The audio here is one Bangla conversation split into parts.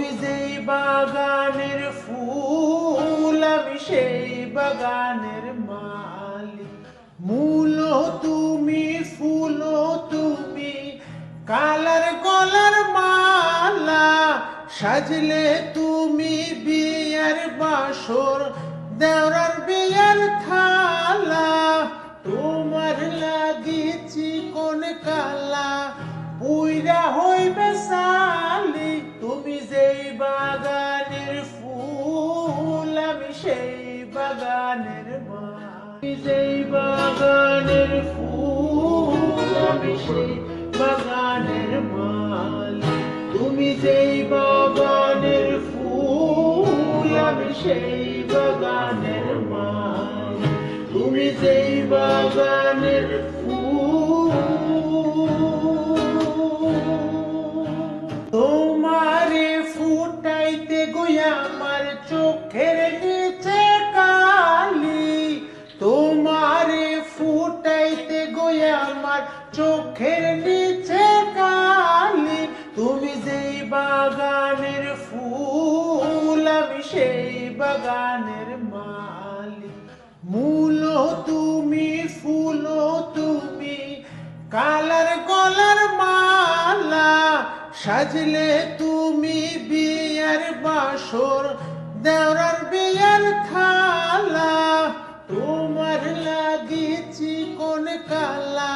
তুমি যেই বাগানের ফুল আমি সেই বাগানের মালিক। মূল তুমি, ফুল তুমি, কালার গলার মালা, সাজলে তুমি বিয়ার বাসর, দেওরার বিয়ার থালা। তোমার লাগিছি কোন কালা, পুইরা হইবে সালি। তুমি যেই বাগানের ফুল আমি সেই বাগানের মালি। যেই বাগানের ফুল আমি সেই বাগানের মালি। তুমি যেই বাগানের ফুল আমি সেই বাগানের মালি। তুমি যেই বাগানের ফুল। তোমারে ফুটাইতে গইয়া আমার চোখের নিচে কালি। তোমারে ফুটাইতে গইয়া আমার চোখের নিচে কালি। তুমি যেই বাগানের ফুল আমি সেই বাগানের মালি। মূল তুমি, ফুল তুমি, কালার গলার মালা, সাজলে তুমি বিয়ার বাসর, দেওরার বিয়ার থালা। তোমার লাগিছি কোন কালা,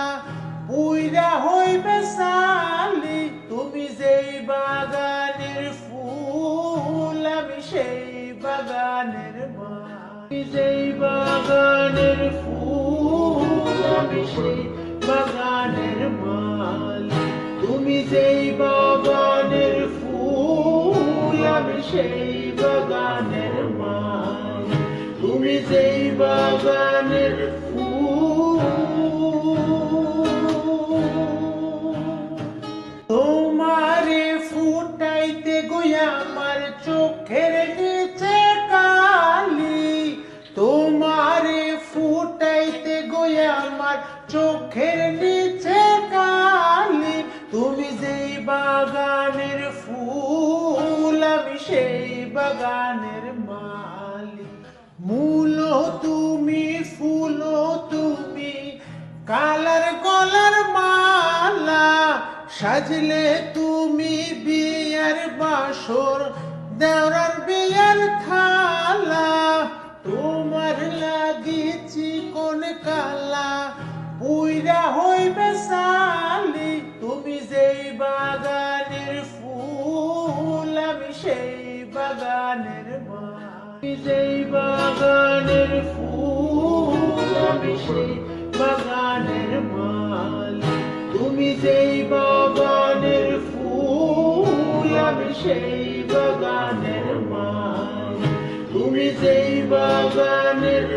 পুইরা হইবে সালি। তুমি যেই বাগানের ফুল আমি সেই বাগানের মালি। যেই বাগানের ফুল আমি সেই বাগানের মালি। তুমি যেই বাগানের ফুল আমি সেই বাগানের মালি। তুমি যেই বাগানের ফুল। তোমারে ফুটাইতে গইয়া আমার চোখের নিচে কালি। তোমারে ফুটাইতে গইয়া আমার চোখের নিচে কালি। তুমি যেই বাগানের ফুল আমি সেই বাগানের মালি। মূল তুমি, ফুল তুমি, কালার গলার মালা, সাজলে তুমি বিয়ার বাসর, দেওরার বিয়ার থালা। তোমার লাগিছি কোন কালা, পুইরা হইবে সালি। তুমি যেই বাগানের ফুল আমি সেই বাগানের মালি। যেই বাগানের ফুল আমি সেই বাগানের মালি। তুমি যেই বাগানের ফুল আমি সেই বাগানের মালি। তুমি যেই বাগানের